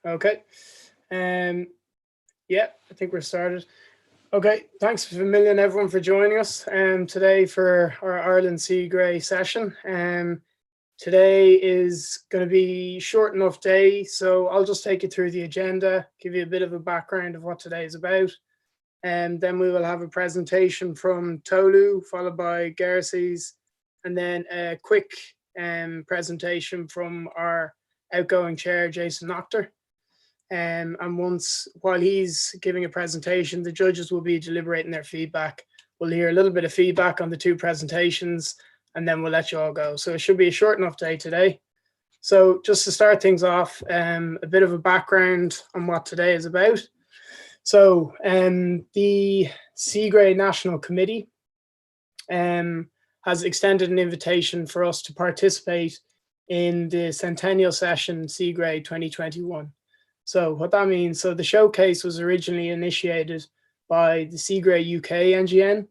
Okay. Yeah, I think we're started. Okay, thanks a million everyone for joining us today for our Ireland CIGRE session. Today is going to be short enough day, so I'll just take you through the agenda, give you a bit of a background of what today is about. And then we will have a presentation from Tolu, followed by Garces, and then a quick presentation from our outgoing chair, Jason Noctor. And while he's giving a presentation, the judges will be deliberating their feedback. We'll hear a little bit of feedback on the two presentations, and then we'll let you all go. So it should be a short enough day today. So just to start things off, a bit of a background on what today is about. So the CIGRE National Committee has extended an invitation for us to participate in the Centennial Session CIGRE 2021. So what that means, so the showcase was originally initiated by the CIGRE UK NGN,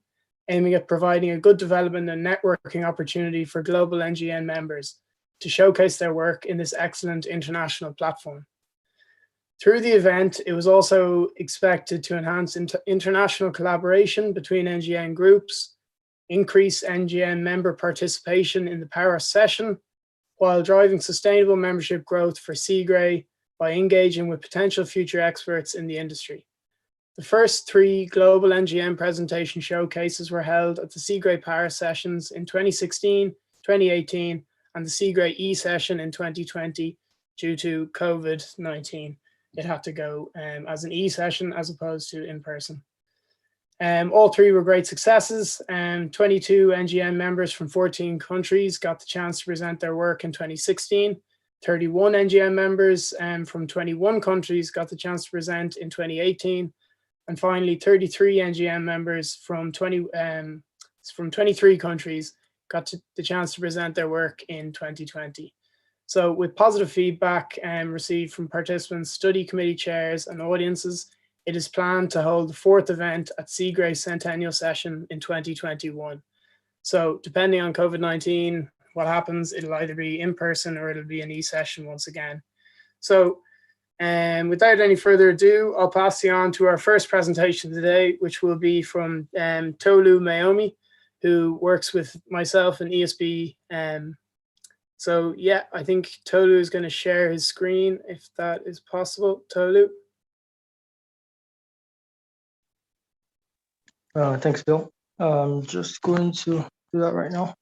aiming at providing a good development and networking opportunity for global NGN members to showcase their work in this excellent international platform. Through the event, it was also expected to enhance international collaboration between NGN groups, increase NGN member participation in the Paris session, while driving sustainable membership growth for CIGRE by engaging with potential future experts in the industry. The first three global NGN presentation showcases were held at the CIGRE Paris sessions in 2016, 2018, and the CIGRE E session in 2020 due to COVID-19. It had to go as an E session as opposed to in person. All three were great successes. 22 NGN members from 14 countries got the chance to present their work in 2016. 31 NGN members from 21 countries got the chance to present in 2018. And finally, 33 NGN members from 23 countries got the chance to present their work in 2020. So with positive feedback received from participants, study committee chairs and audiences, it is planned to hold the fourth event at CIGRE Centennial Session in 2021. So depending on COVID-19, what happens, it'll either be in person or it'll be an e-session once again. So without any further ado, I'll pass you on to our first presentation today, which will be from Tolu Mayomi, who works with myself and ESB. So yeah, I think Tolu is going to share his screen if that is possible. Tolu. Thanks, Bill. I'm just going to do that right now.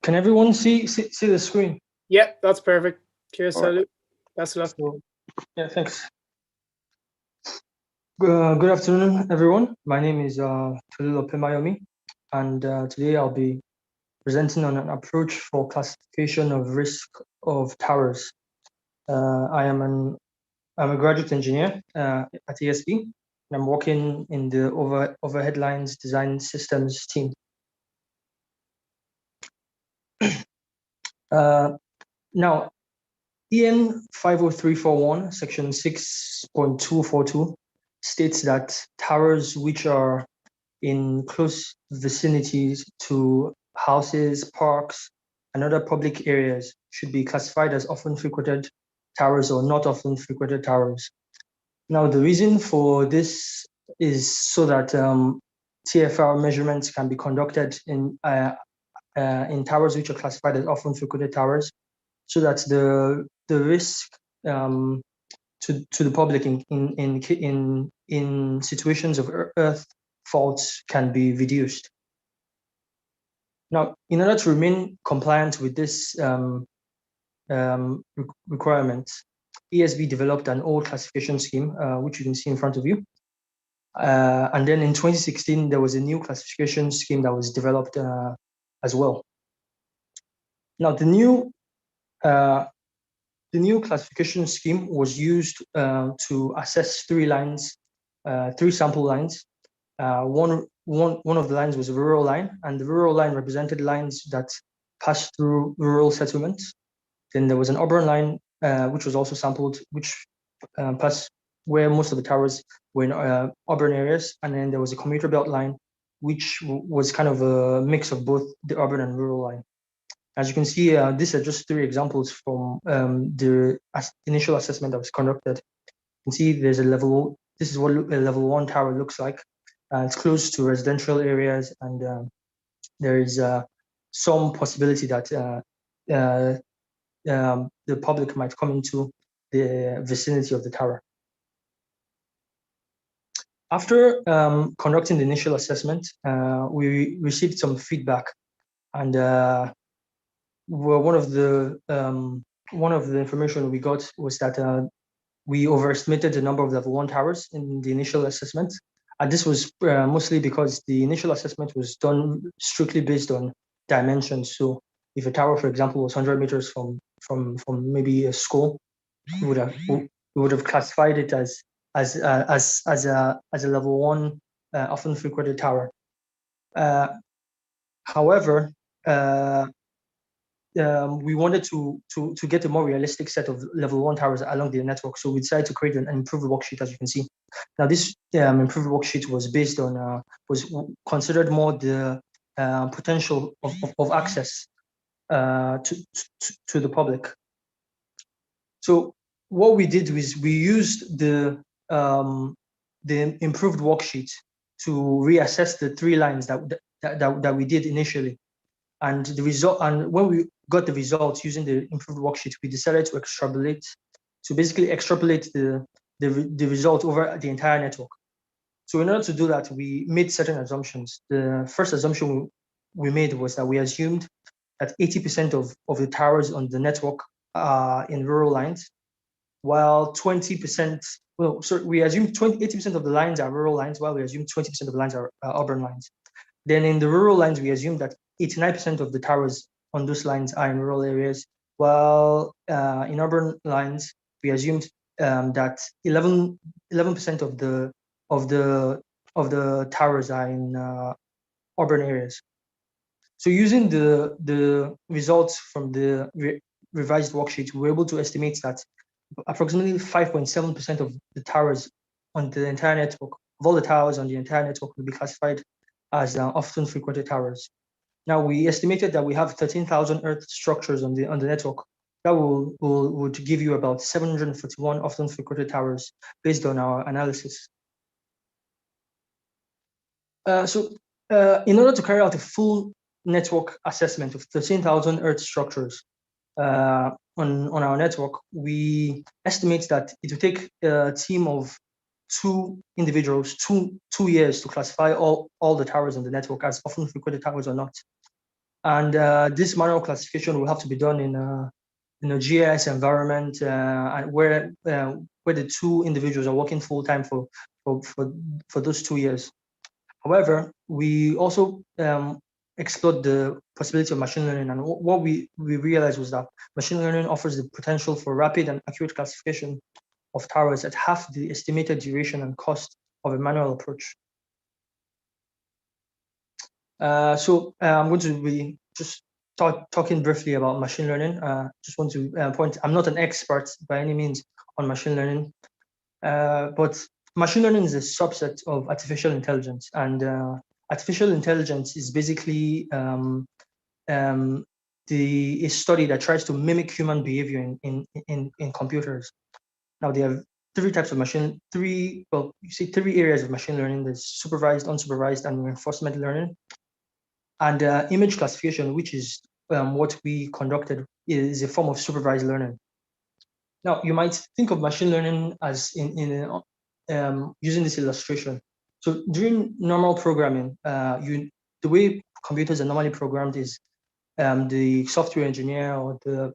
Can everyone see the screen? Yep, that's perfect. Cheers, Tolu. Best of luck. So, yeah, thanks. Good afternoon, everyone. My name is Tolu Mayomi, and today I'll be presenting on an approach for classification of risk of towers. I'm a graduate engineer at ESB, and I'm working in the overhead lines design systems team. Now, EN 50341, section 6.242 states that towers which are in close vicinities to houses, parks, and other public areas should be classified as often frequented towers or not often frequented towers. Now, the reason for this is so that TFR measurements can be conducted in towers which are classified as often frequented towers, so that the risk to the public in situations of earth faults can be reduced. Now, in order to remain compliant with this requirement, ESB developed an old classification scheme, which you can see in front of you. And then in 2016, there was a new classification scheme that was developed as well. Now, the new classification scheme was used to assess three sample lines. One of the lines was a rural line, and the rural line represented lines that passed through rural settlements. Then there was an urban line, which was also sampled, which passed where most of the towers were in urban areas. And then there was a commuter belt line, which was kind of a mix of both the urban and rural line. As you can see, these are just 3 examples from the initial assessment that was conducted. You can see there's a level, this is what a level 1 tower looks like. It's close to residential areas, and there is some possibility that the public might come into the vicinity of the tower. After conducting the initial assessment, we received some feedback, and one of the information we got was that we overestimated the number of level 1 towers in the initial assessment. And this was mostly because the initial assessment was done strictly based on dimensions. So if a tower, for example, was 100 meters from maybe a school, we would have classified it as a level 1 often frequented tower. However, we wanted to get a more realistic set of level 1 towers along the network, so we decided to create an improved worksheet, as you can see. Now, this improved worksheet was based on was considered more the potential of access to the public. So what we did was we used the improved worksheet to reassess the 3 lines that we did initially. And the result, and when we got the results using the improved worksheet, we decided to extrapolate, the result over the entire network. So in order to do that, we made certain assumptions. The first assumption we made was that we assumed that 80% of the towers on the network are in rural lines, while 20%, well, so we assumed 80% of the lines are rural lines, while we assumed 20% of the lines are urban lines. Then in the rural lines, we assumed that 89% of the towers on those lines are in rural areas, while in urban lines, we assumed that 11% of the towers are in urban areas. So using the results from the revised worksheet, we were able to estimate that approximately 5.7% of the towers on the entire network, of all the towers on the entire network, will be classified as often frequented towers. Now, we estimated that we have 13,000 Earth structures on the network. That would give you about 741 often frequented towers based on our analysis. In order to carry out a full network assessment of 13,000 Earth structures on our network, we estimate that it will take a team of 2 individuals 2 years to classify all the towers on the network as often frequented towers or not. And this manual classification will have to be done in a GIS environment and where the 2 individuals are working full time for those 2 years. However, we also explored the possibility of machine learning, and what we realized was that machine learning offers the potential for rapid and accurate classification of towers at half the estimated duration and cost of a manual approach. So I'm going to be just talking briefly about machine learning. Just want to point, I'm not an expert by any means on machine learning, but machine learning is a subset of artificial intelligence, and artificial intelligence is basically a study that tries to mimic human behavior in computers. Now, there are 3 types of three areas of machine learning. There's supervised, unsupervised, and reinforcement learning. And image classification, which is what we conducted, is a form of supervised learning. Now, you might think of machine learning as using this illustration. So during normal programming, the way computers are normally programmed is the software engineer or the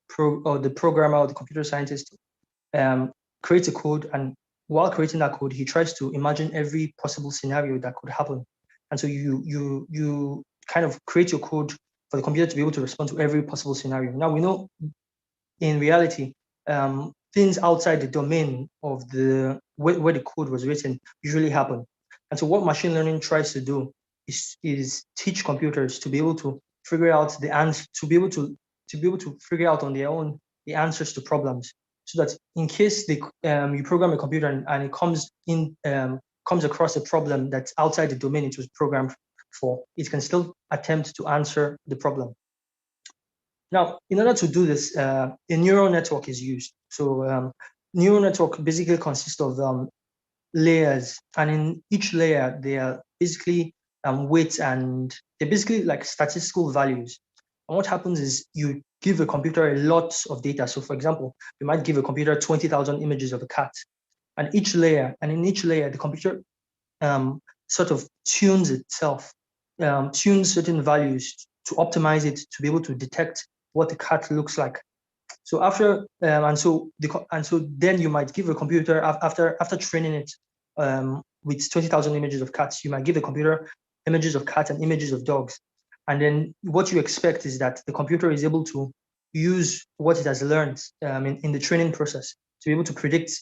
programmer or the computer scientist creates a code, and while creating that code, he tries to imagine every possible scenario that could happen. And so you kind of create your code for the computer to be able to respond to every possible scenario. Now, we know in reality, things outside the domain of where the code was written usually happen. And so what machine learning tries to do is teach computers to be able to figure out the answer, to be able to figure out on their own the answers to problems, so that in case you program a computer and it comes across a problem that's outside the domain it was programmed for, it can still attempt to answer the problem. Now, in order to do this, a neural network is used. So neural network basically consists of layers, and in each layer, they are basically weights, and they're basically like statistical values. And what happens is you give a computer a lot of data. So for example, you might give a computer 20,000 images of a cat, and in each layer, the computer sort of tunes itself, tunes certain values to optimize it to be able to detect what the cat looks like. So after and so then you might give a computer after training it with 20,000 images of cats, you might give the computer images of cats and images of dogs, and then what you expect is that the computer is able to use what it has learned in the training process to be able to predict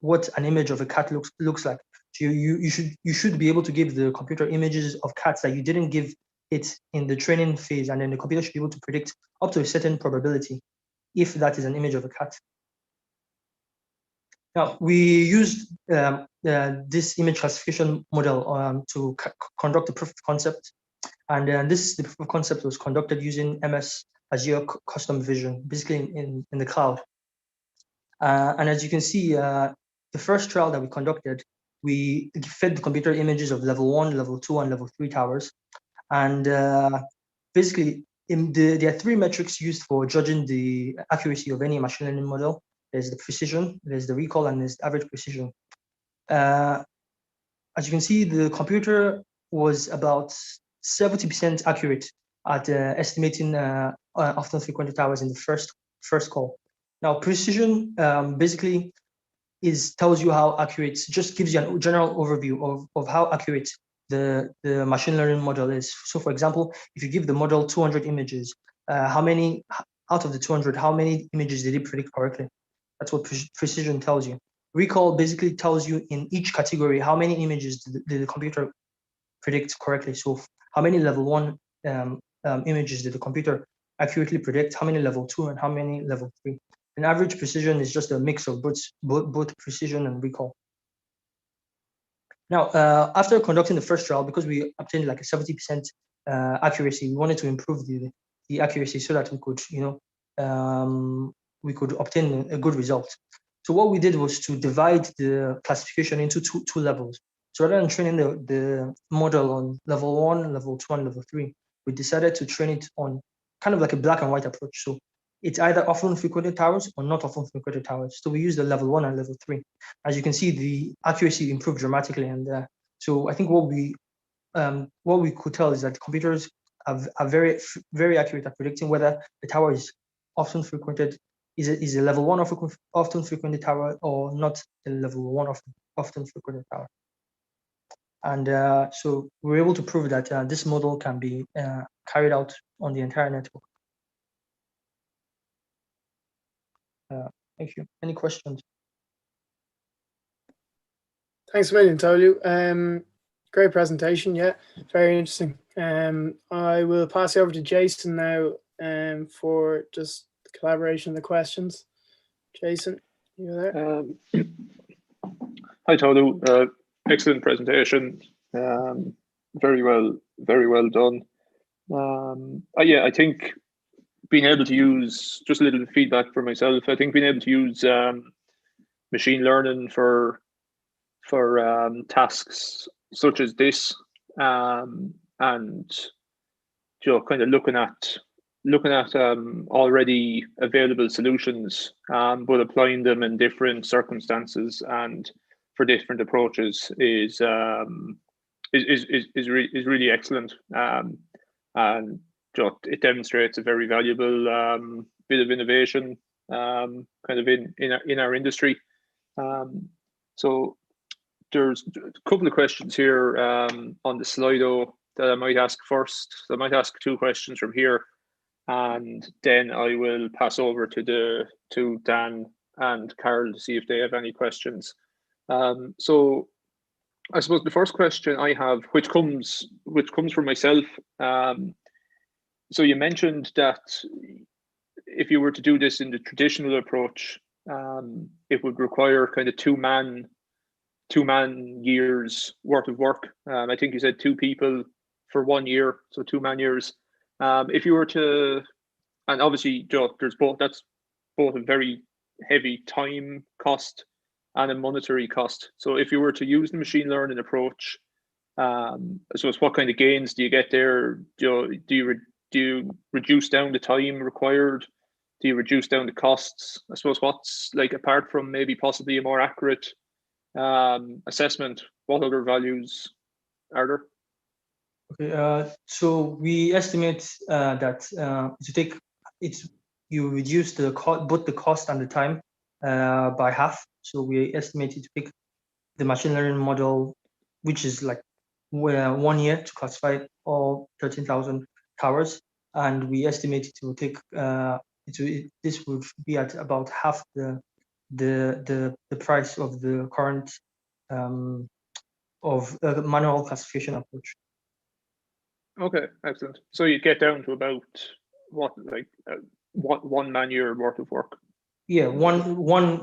what an image of a cat looks like. So you should be able to give the computer images of cats that you didn't give it in the training phase, and then the computer should be able to predict up to a certain probability if that is an image of a cat. Now, we used this image classification model to conduct the proof of concept, and the proof of concept was conducted using MS Azure Custom Vision, basically in the cloud. And as you can see, the first trial that we conducted, we fed the computer images of level 1, level 2, and level 3 towers. And basically, there are 3 metrics used for judging the accuracy of any machine learning model. There's the precision, there's the recall, and there's the average precision. As you can see, the computer was about 70% accurate at estimating often frequented towers in the first call. Now, precision basically tells you how accurate, just gives you a general overview of how accurate the machine learning model is. So for example, if you give the model 200 images, how many out of the 200, how many images did it predict correctly? That's what precision tells you. Recall basically tells you in each category how many images did the computer predict correctly. So how many level 1 images did the computer accurately predict, how many level 2, and how many level 3. And average precision is just a mix of both precision and recall. Now, after conducting the first trial, because we obtained like a 70% accuracy, we wanted to improve the accuracy so that we could, we could obtain a good result. So what we did was to divide the classification into two levels. So rather than training the model on level 1, level 2, and level 3, we decided to train it on kind of like a black and white approach. So it's either often frequented towers or not often frequented towers. So we use the level 1 and level 3. As you can see, the accuracy improved dramatically. And so I think what we could tell is that computers are very, very accurate at predicting whether the tower is often frequented, is a level 1 often frequented tower or not a level 1 often frequented tower. And so we're able to prove that this model can be carried out on the entire network. Thank you. Any questions? Thanks a million, Tolu. Great presentation. Yeah, very interesting. I will pass you over to Jason now for just the collaboration and the questions. Jason, you there? Hi, Tolu. Excellent presentation. Very well done. Yeah, I think being able to use, just a little feedback for myself, I think being able to use machine learning for tasks such as this, and kind of looking at already available solutions, but applying them in different circumstances and for different approaches is really excellent, and it demonstrates a very valuable bit of innovation, kind of in our industry. So there's a couple of questions here on the Slido that I might ask first. So I might ask 2 questions from here, and then I will pass over to Dan and Carol to see if they have any questions. So I suppose the first question I have, which comes from myself. So you mentioned that if you were to do this in the traditional approach, it would require kind of two-man years worth of work. I think you said 2 people for 1 year, so 2-man years. If you were to, and obviously, Joe, that's both a very heavy time cost and a monetary cost. So if you were to use the machine learning approach, I suppose what kind of gains do you get there? Do you reduce down the time required? Do you reduce down the costs? I suppose what's like, apart from maybe possibly a more accurate assessment, what other values are there? Okay, so we estimate that to take it's you reduce the both the cost and the time by half. So we estimated to pick the machine learning model, which is like 1 year to classify all 13,000 towers, and we estimate it will take this would be at about half the price of the current of the manual classification approach. Okay, excellent. So you get down to about what, like 1 man year worth of work? Yeah,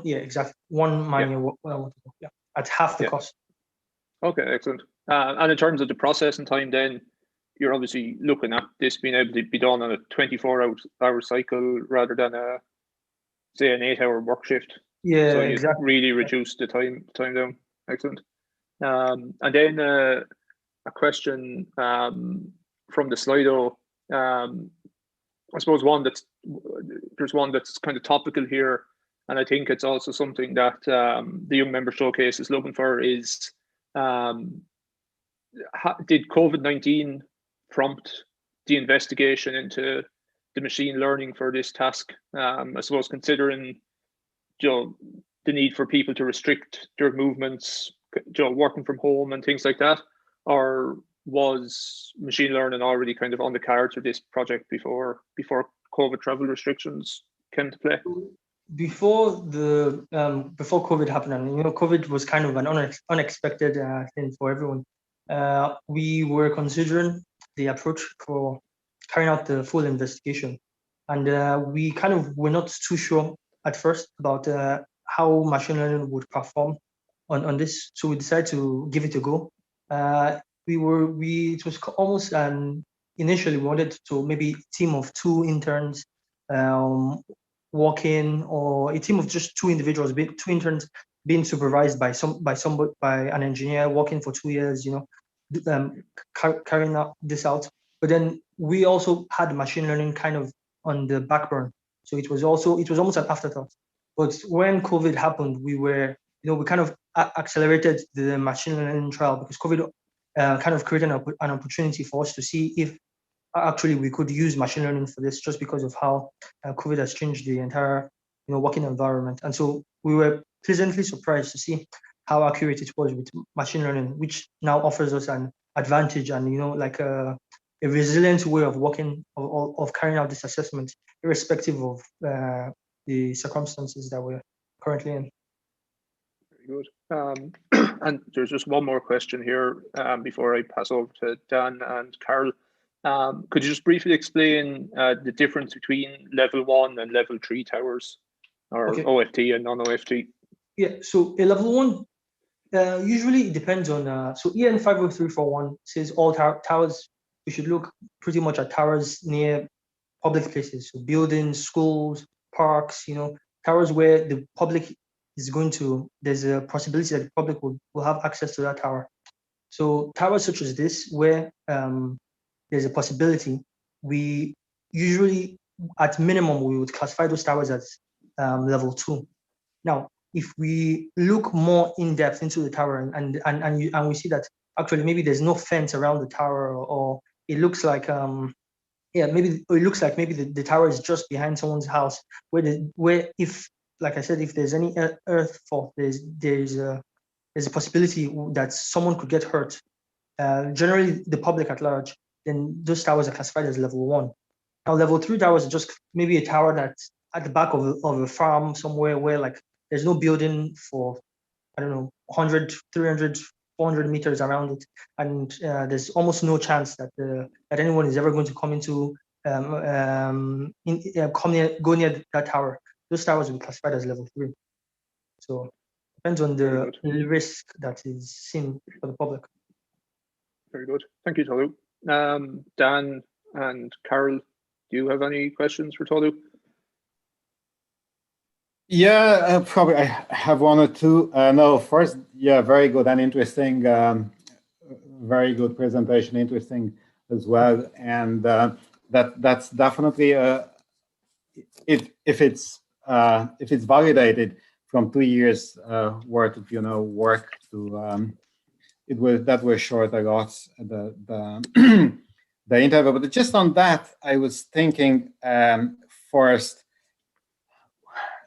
yeah, exactly. 1 man year worth of work, yeah, at half the cost. Okay, excellent. And in terms of the processing time, then you're obviously looking at this being able to be done on a 24-hour cycle rather than say an 8-hour work shift. Yeah, so you exactly. really reduce the time down. Excellent. And then a question from the Slido. I suppose there's one that's kind of topical here, and I think it's also something that the Young Member Showcase is looking for is, did COVID-19 prompt the investigation into the machine learning for this task? I suppose considering the need for people to restrict their movements, working from home and things like that, or was machine learning already kind of on the cards for this project before COVID travel restrictions came to play? Before before COVID happened, and COVID was kind of an unexpected thing for everyone. We were considering the approach for carrying out the full investigation, and we kind of were not too sure at first about how machine learning would perform on this. So we decided to give it a go. It was almost initially we wanted to maybe a team of 2 interns working, or a team of just 2 individuals, 2 interns being supervised by an engineer working for 2 years, carrying out this out. But then we also had machine learning kind of on the back burner, so it was almost an afterthought. But when COVID happened, we kind of accelerated the machine learning trial, because COVID kind of created an opportunity for us to see if actually we could use machine learning for this, just because of how COVID has changed the entire working environment. And so we were pleasantly surprised to see how accurate it was with machine learning, which now offers us an advantage and like a resilient way of working, of carrying out this assessment, irrespective of the circumstances that we're currently in. Very good. And there's just one more question here before I pass over to Dan and Carol. Could you just briefly explain the difference between level 1 and level 3 towers, or okay, OFT and non-OFT? Yeah, so a level 1 usually it depends on, so EN 50341 says all towers, we should look pretty much at towers near public places, so buildings, schools, parks, towers where the public is there's a possibility that the public will have access to that tower. So towers such as this, where there's a possibility, we usually, at minimum, we would classify those towers as level 2. Now, if we look more in depth into the tower and we see that actually maybe there's no fence around the tower, or it looks like maybe the tower is just behind someone's house, where if, like I said, if there's any earth fall, there's a possibility that someone could get hurt. Generally, the public at large, then those towers are classified as level 1. Now, level 3 towers are just maybe a tower that's at the back of a farm somewhere, where like there's no building for, I don't know, 100, 300, 400 meters around it, and there's almost no chance that anyone is ever going to come into go near that tower, those towers will be classified as level 3. So depends on the risk that is seen for the public. Very good. Thank you, Tolu. Dan and Carol, do you have any questions for Tolu? Yeah, probably I have one or two. No, first, yeah, very good and interesting. Very good presentation, interesting as well. And that's definitely if it's validated from 2 years worth of work to that will short a lot the the interval. But just on that, I was thinking first.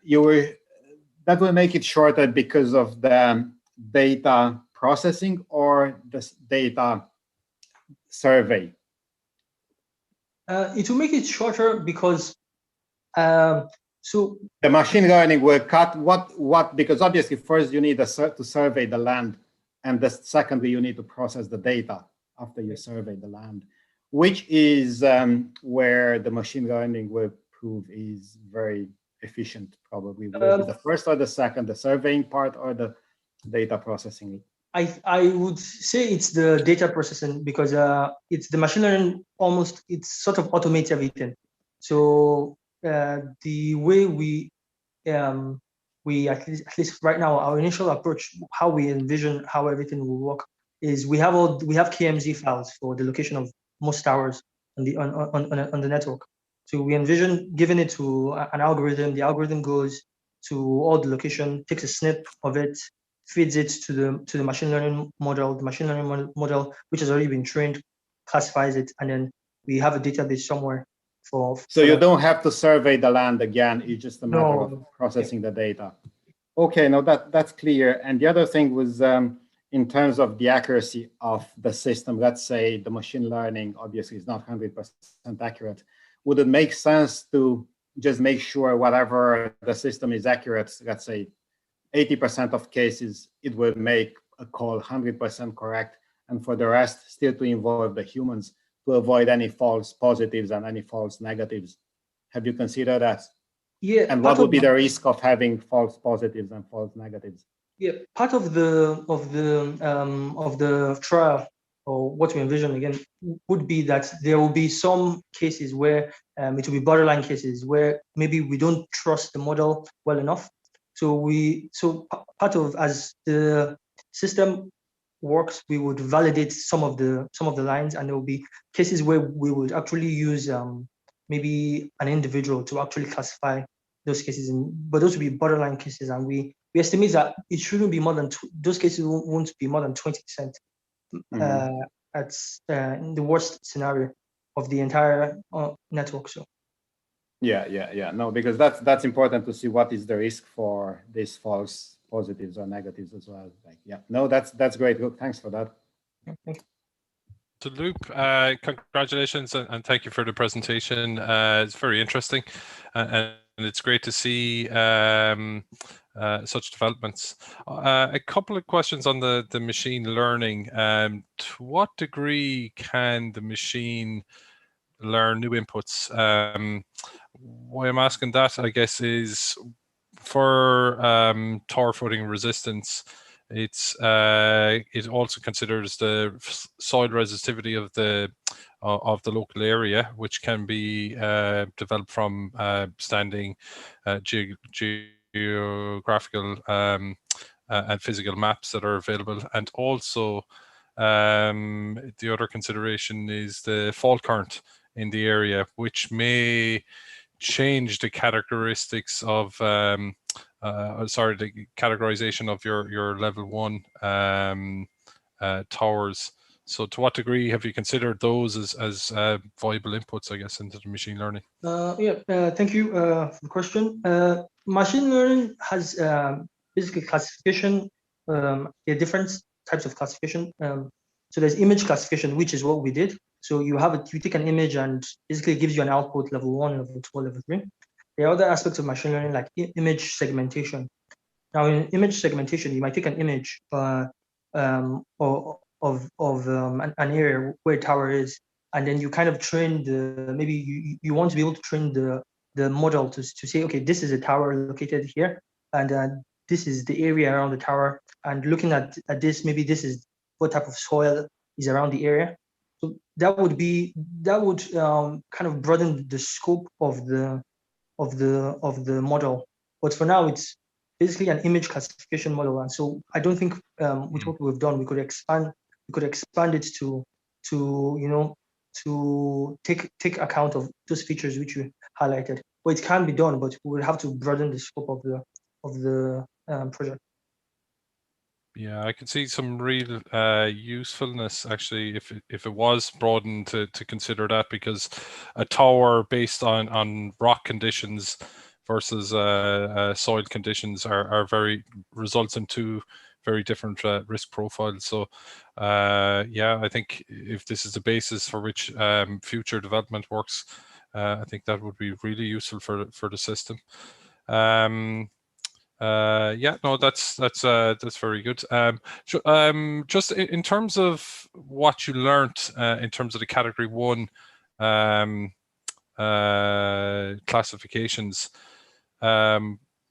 That will make it shorter because of the data processing or the data survey? It will make it shorter because so the machine learning will cut what because obviously first you need to survey the land, and secondly you need to process the data after you survey the land, which is where the machine learning will prove is very efficient. Probably will be the first or the second, the surveying part or the data processing. I would say it's the data processing because it's the machine learning it's sort of automates everything. So the way we at least right now, our initial approach, how we envision how everything will work is we have KMZ files for the location of most towers on the network. So we envision giving it to an algorithm. The algorithm goes to all the location, takes a snip of it, feeds it to the machine learning model. The machine learning model, which has already been trained, classifies it, and then we have a database somewhere for you don't have to survey the land again. It's just a matter of processing the data. Okay, no, that's clear. And the other thing was in terms of the accuracy of the system. Let's say the machine learning obviously is not 100% accurate. Would it make sense to just make sure whatever the system is accurate, let's say 80% of cases, it will make a call 100% correct, and for the rest, still to involve the humans to avoid any false positives and any false negatives? Have you considered that? Yeah. And what would be the risk of having false positives and false negatives? Yeah, part of the trial, or what we envision again, would be that there will be some cases where it will be borderline cases where maybe we don't trust the model well enough. So part of as the system works, we would validate some of the lines, and there will be cases where we would actually use maybe an individual to actually classify those cases, but those would be borderline cases, and we estimate that it shouldn't be more than those cases won't be more than 20% in the worst scenario of the entire network. So yeah, no, because that's important to see what is the risk for these false positives or negatives as well. Like, yeah, no, that's great. Good, thanks for that. Thank you. So Loop, congratulations and thank you for the presentation. It's very interesting, and it's great to see such developments. A couple of questions on the machine learning. To what degree can the machine learn new inputs? Why I'm asking that, I guess, is for tower footing resistance. It also considers the soil resistivity of the local area, which can be developed from standing geographical and physical maps that are available, and also the other consideration is the fault current in the area, which may change the characteristics of the categorization of your level 1 towers. So to what degree have you considered those as viable inputs, I guess, into the machine learning? Thank you for the question. Machine learning has basically classification, different types of classification. So there's image classification, which is what we did. So you take an image and basically it gives you an output level 1, level 2, level 3. There are other aspects of machine learning like image segmentation. Now in image segmentation, you might take an image of an area where a tower is, and then you kind of train the, maybe you want to be able to train the model to say, okay, this is a tower located here, and this is the area around the tower, and looking at this, maybe this is what type of soil is around the area. So that would kind of broaden the scope of the model. But for now, it's basically an image classification model, and so I don't think with what we've done, we could expand it to take account of those features which you highlighted. But it can be done, but we would have to broaden the scope of the project. Yeah, I can see some real usefulness actually if it was broadened to consider that, because a tower based on rock conditions versus soil conditions results in two very different risk profiles. So yeah, I think if this is the basis for which future development works, I think that would be really useful for the system. Yeah, no, that's very good. Just in terms of what you learned in terms of the category 1 classifications,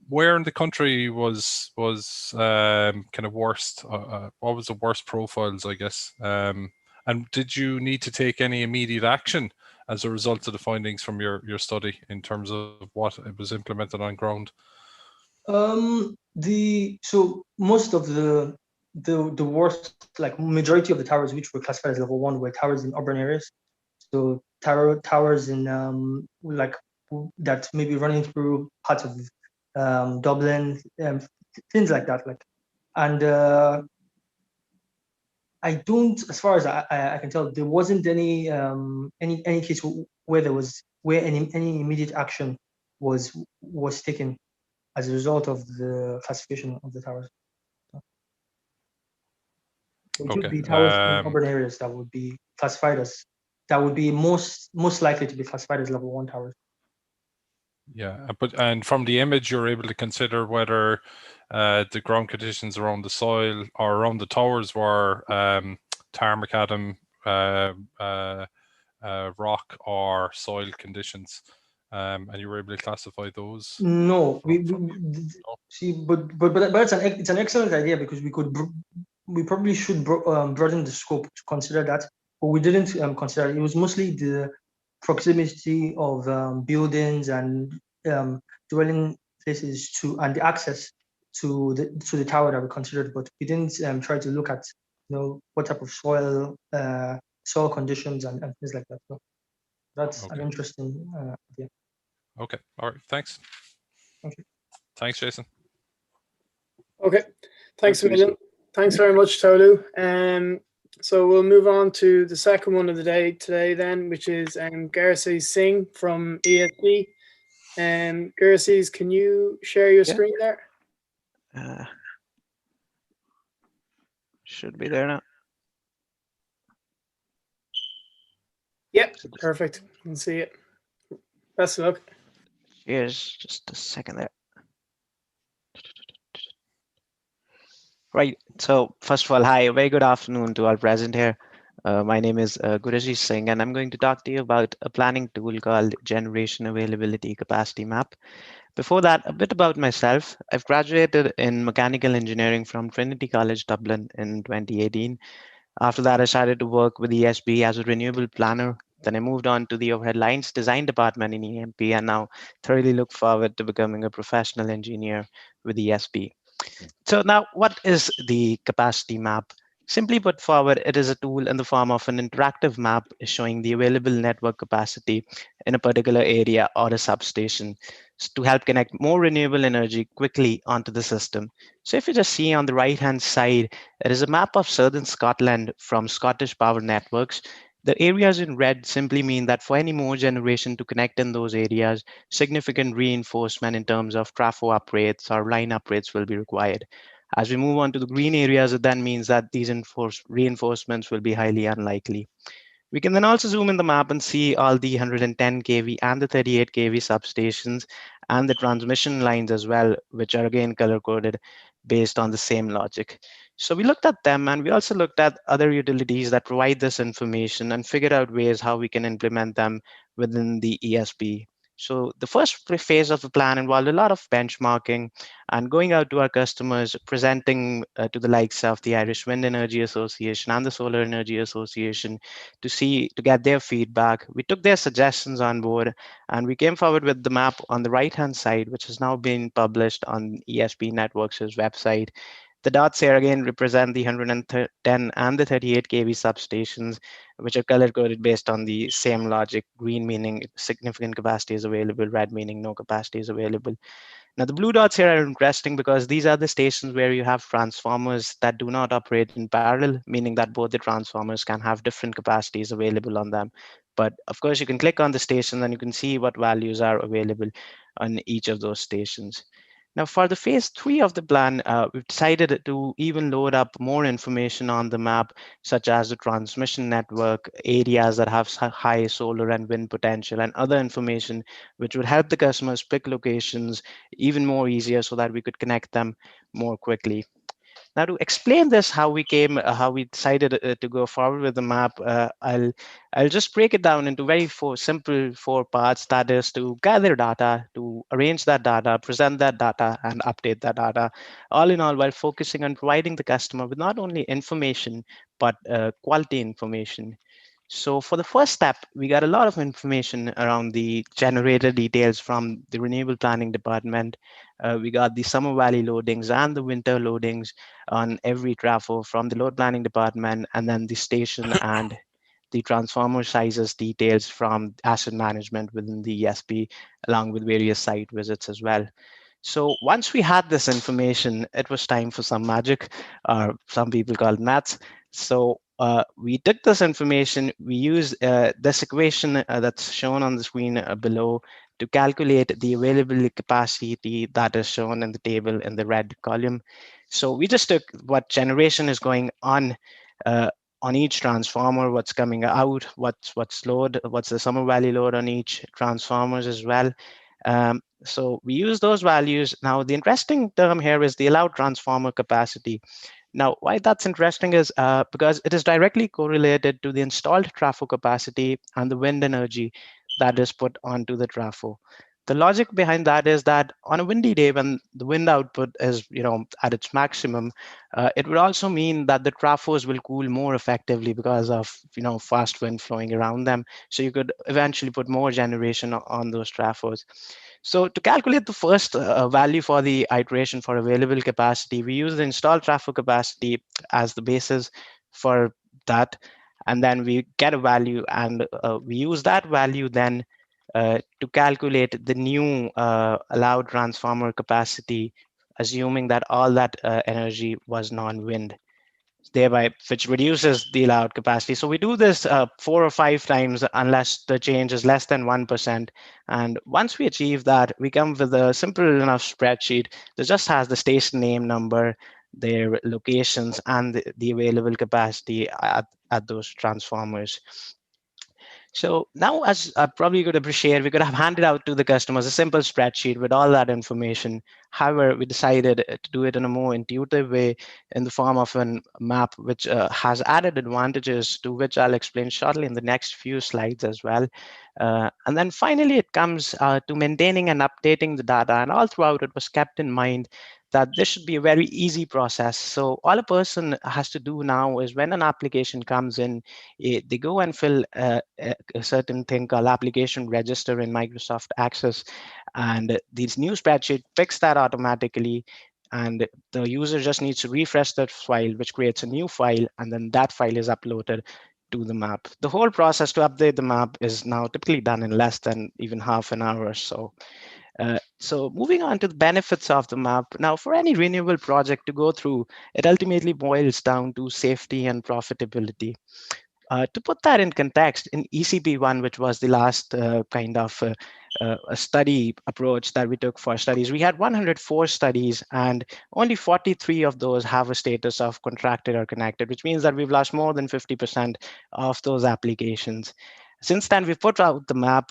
where in the country was kind of worst? What was the worst profiles, I guess? And did you need to take any immediate action as a result of the findings from your study in terms of what it was implemented on ground? So most of the worst, like majority of the towers which were classified as level 1 were towers in urban areas. So towers in like that maybe running through parts of Dublin, things like that. And I don't, as far as I can tell, there wasn't any case where any immediate action was taken as a result of the classification of the towers. It would be towers in urban areas that would be classified as, that would be most likely to be classified as level 1 towers. Yeah, and from the image, you're able to consider whether the ground conditions around the soil or around the towers were tar macadam, rock or soil conditions, and you were able to classify those. No, see, but it's an excellent idea, because we probably should broaden the scope to consider that, but we didn't consider it. It was mostly the proximity of buildings and dwelling places and the access to the tower that we considered, but we didn't try to look at what type of soil conditions and things like that. So that's an interesting idea. Okay, all right, thanks. Thank you. Thanks, Jason. Okay, thanks a million. Thanks very much, Tolu. So we'll move on to the second one of the day today then, which is Garcés Singh from ESB. Garcés, can you share your screen there? Should be there now. Yep, perfect. You can see it. Best of luck. Cheers, just a second there. Right, so first of all, hi, very good afternoon to all present here. My name is Garcés Singh, and I'm going to talk to you about a planning tool called Generation Availability Capacity Map. Before that, a bit about myself. I've graduated in mechanical engineering from Trinity College Dublin in 2018. After that, I started to work with ESB as a renewable planner. Then I moved on to the overhead lines design department in EMP, and now thoroughly look forward to becoming a professional engineer with ESB. So now, what is the capacity map? Simply put forward, it is a tool in the form of an interactive map showing the available network capacity in a particular area or a substation to help connect more renewable energy quickly onto the system. So if you just see on the right-hand side, it is a map of southern Scotland from Scottish Power Networks. The areas in red simply mean that for any more generation to connect in those areas, significant reinforcement in terms of trafo upgrades or line upgrades will be required. As we move on to the green areas, it then means that these reinforcements will be highly unlikely. We can then also zoom in the map and see all the 110 kV and the 38 kV substations and the transmission lines as well, which are again color coded. based on the same logic. So we looked at them, and we also looked at other utilities that provide this information and figured out ways how we can implement them within the ESP. So the first phase of the plan involved a lot of benchmarking and going out to our customers, presenting to the likes of the Irish Wind Energy Association and the Solar Energy Association to get their feedback. We took their suggestions on board, and we came forward with the map on the right-hand side, which has now been published on ESP Networks' website. The dots here again represent the 110 and the 38 kV substations, which are color coded based on the same logic. Green meaning significant capacity is available, red meaning no capacity is available. Now, the blue dots here are interesting because these are the stations where you have transformers that do not operate in parallel, meaning that both the transformers can have different capacities available on them. But of course, you can click on the station and you can see what values are available on each of those stations. Now, for the phase 3 of the plan, we've decided to even load up more information on the map, such as the transmission network, areas that have high solar and wind potential, and other information which would help the customers pick locations even more easier so that we could connect them more quickly. Now, to explain this, how we decided to go forward with the map, I'll just break it down into very simple four parts. That is to gather data, to arrange that data, present that data, and update that data. All in all, while focusing on providing the customer with not only information but quality information. So for the first step, we got a lot of information around the generator details from the renewable planning department. We got the summer valley loadings and the winter loadings on every trafo from the load planning department, and then the station and the transformer sizes details from asset management within the ESP, along with various site visits as well. So once we had this information, it was time for some magic, or some people call it maths. So we took this information, we used this equation that's shown on the screen below to calculate the available capacity that is shown in the table in the red column. So we just took what generation is going on each transformer, what's coming out, what's load, what's the summer valley load on each transformers as well. So we use those values. Now, the interesting term here is the allowed transformer capacity. Now, why that's interesting is because it is directly correlated to the installed trafo capacity and the wind energy that is put onto the trafo. The logic behind that is that on a windy day, when the wind output is, at its maximum, it would also mean that the trafos will cool more effectively because of, fast wind flowing around them. So you could eventually put more generation on those trafos. So to calculate the first value for the iteration for available capacity, we use the installed trafo capacity as the basis for that. And then we get a value, and we use that value then to calculate the new allowed transformer capacity, assuming that all that energy was non-wind, thereby which reduces the allowed capacity. So we do this 4 or 5 times unless the change is less than 1%. And once we achieve that, we come with a simple enough spreadsheet that just has the station name number, their locations, and the available capacity at those transformers. So now, as I probably could appreciate, we could have handed out to the customers a simple spreadsheet with all that information. However, we decided to do it in a more intuitive way in the form of a map, which has added advantages to which I'll explain shortly in the next few slides as well. And then finally, it comes to maintaining and updating the data. And all throughout, it was kept in mind that this should be a very easy process. So all a person has to do now is when an application comes in, they go and fill a certain thing called application register in Microsoft Access. And this new spreadsheet picks that automatically. And the user just needs to refresh that file, which creates a new file. And then that file is uploaded to the map. The whole process to update the map is now typically done in less than even half an hour or so. So moving on to the benefits of the map. Now, for any renewable project to go through, it ultimately boils down to safety and profitability. To put that in context, in ECP1, which was the last kind of a study approach that we took for studies, we had 104 studies, and only 43 of those have a status of contracted or connected, which means that we've lost more than 50% of those applications. Since then, we've put out the map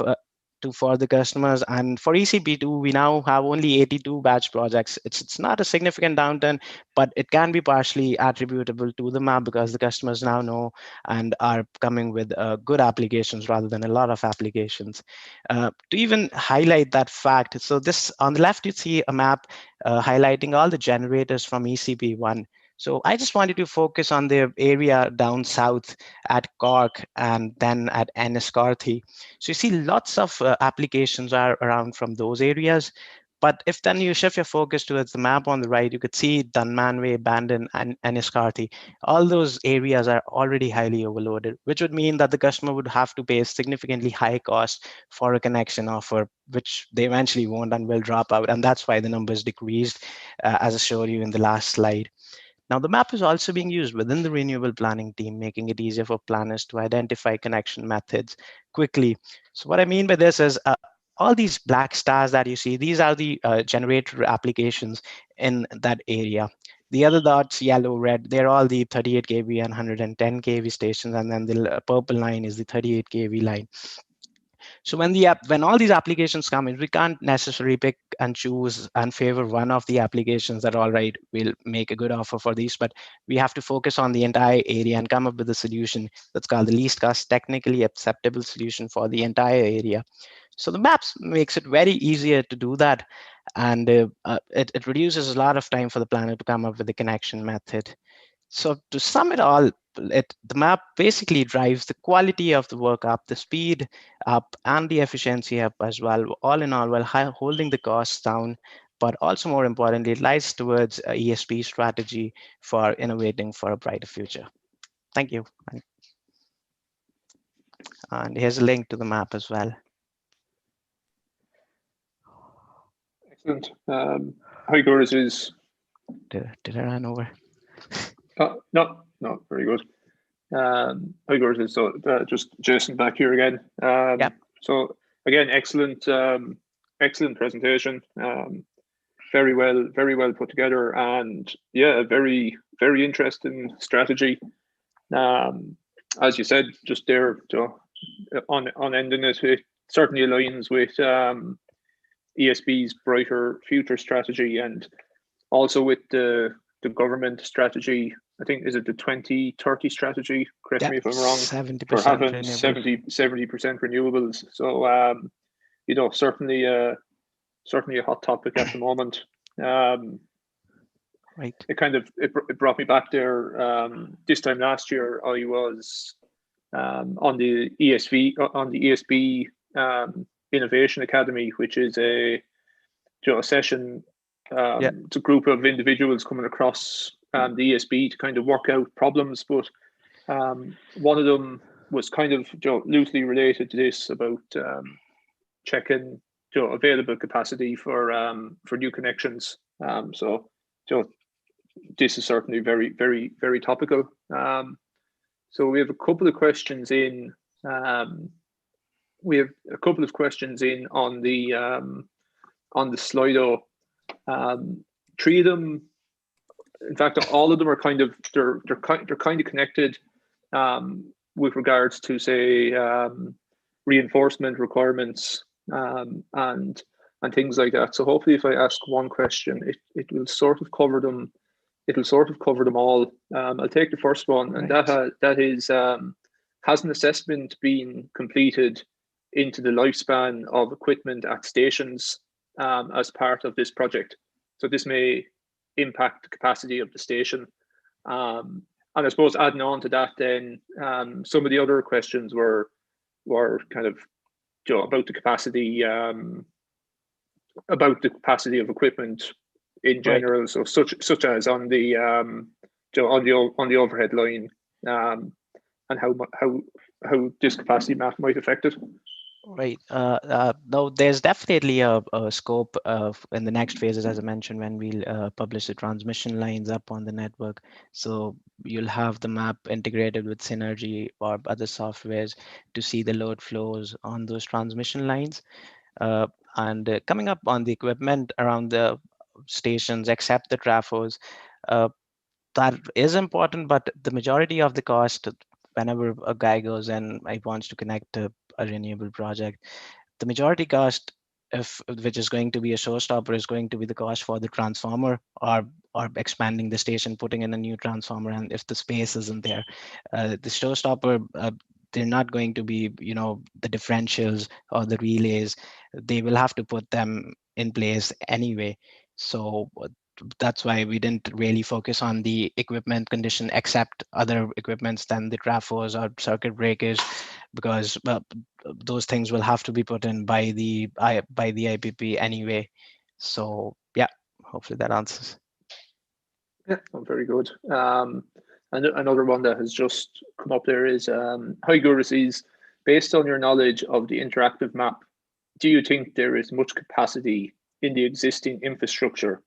for the customers. And for ECP2, we now have only 82 batch projects. It's not a significant downturn, but it can be partially attributable to the map because the customers now know and are coming with good applications rather than a lot of applications. To even highlight that fact, so this on the left, you see a map highlighting all the generators from ECP1. So I just wanted to focus on the area down south at Cork and then at Enniscorthy. So you see lots of applications are around from those areas. But if then you shift your focus towards the map on the right, you could see Dunmanway, Bandon, and Enniscorthy. All those areas are already highly overloaded, which would mean that the customer would have to pay a significantly high cost for a connection offer, which they eventually won't and will drop out. And that's why the numbers decreased, as I showed you in the last slide. Now, the map is also being used within the renewable planning team, making it easier for planners to identify connection methods quickly. So what I mean by this is all these black stars that you see, these are the generator applications in that area. The other dots, yellow, red, they're all the 38 kV and 110 kV stations. And then the purple line is the 38 kV line. So when all these applications come in, we can't necessarily pick and choose and favor one of the applications that, all right, we'll make a good offer for these, but we have to focus on the entire area and come up with a solution that's called the least cost technically acceptable solution for the entire area. So the maps makes it very easier to do that. And it reduces a lot of time for the planner to come up with the connection method. So to sum it all, the map basically drives the quality of the work up, the speed up, and the efficiency up as well, all in all, while holding the costs down. But also more importantly, it lies towards a ESP strategy for innovating for a brighter future. Thank you. And here's a link to the map as well. Excellent. How good is? Did I run over? No, very good. How good is so? Just Jason back here again. Yeah. So again, excellent presentation. Very well put together, and yeah, very interesting strategy. As you said, just there on ending it, it certainly aligns with ESB's brighter future strategy, and also with the government strategy. I think, is it the 2030 strategy? Correct me if I'm wrong. 70% for having renewables. 70% renewables. So certainly a hot topic at the moment. Right. It brought me back there. This time last year, I was on the ESB Innovation Academy, which is a session. It's a group of individuals coming across the ESB to kind of work out problems, but one of them was kind of loosely related to this about checking available capacity for new connections. So this is certainly very topical. So we have a couple of questions in. We have a couple of questions in on the Slido. Three of them, in fact, all of them are kind of they're kind of connected with regards to, say, reinforcement requirements and things like that. So hopefully, if I ask one question, it will sort of cover them. It'll sort of cover them all. I'll take the first one, and that is, has an assessment been completed into the lifespan of equipment at stations as part of this project? So this may impact the capacity of the station. And I suppose adding on to that, then some of the other questions were kind of about the capacity of equipment in general. Right. So such as on the overhead line, and how this capacity map might affect it. Right. No, there's definitely a scope in the next phases, as I mentioned, when we'll publish the transmission lines up on the network. So you'll have the map integrated with Synergy or other softwares to see the load flows on those transmission lines. And coming up on the equipment around the stations, except the trafos, that is important, but the majority of the cost, whenever a guy goes and he wants to connect a renewable project, the majority cost, which is going to be a showstopper, is going to be the cost for the transformer or expanding the station, putting in a new transformer, and if the space isn't there, the showstopper, they're not going to be, the differentials or the relays. They will have to put them in place anyway. So that's why we didn't really focus on the equipment condition, except other equipments than the trafos or circuit breakers, because those things will have to be put in by the IPP anyway. So yeah, hopefully that answers. Yeah, very good. And another one that has just come up there is, hi Gurus, based on your knowledge of the interactive map, do you think there is much capacity in the existing infrastructure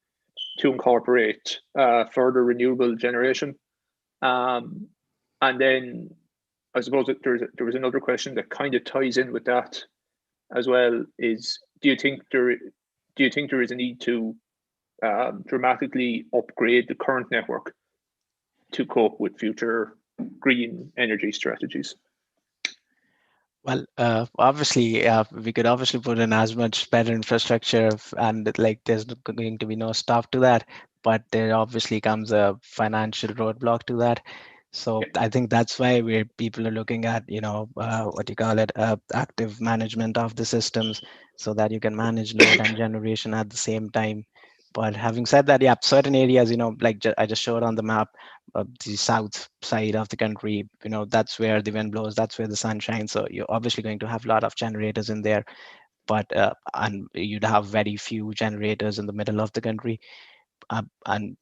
to incorporate further renewable generation? And then I suppose that there was another question that kind of ties in with that as well, is do you think there is a need to dramatically upgrade the current network to cope with future green energy strategies? Well, obviously, we could obviously put in as much better infrastructure, and like there's going to be no stop to that. But there obviously comes a financial roadblock to that. So I think that's why people are looking at, what you call it, active management of the systems, so that you can manage load and generation at the same time. But having said that, yeah, certain areas, like I just showed on the map, the south side of the country, that's where the wind blows, that's where the sun shines. So you're obviously going to have a lot of generators in there, but and you'd have very few generators in the middle of the country. And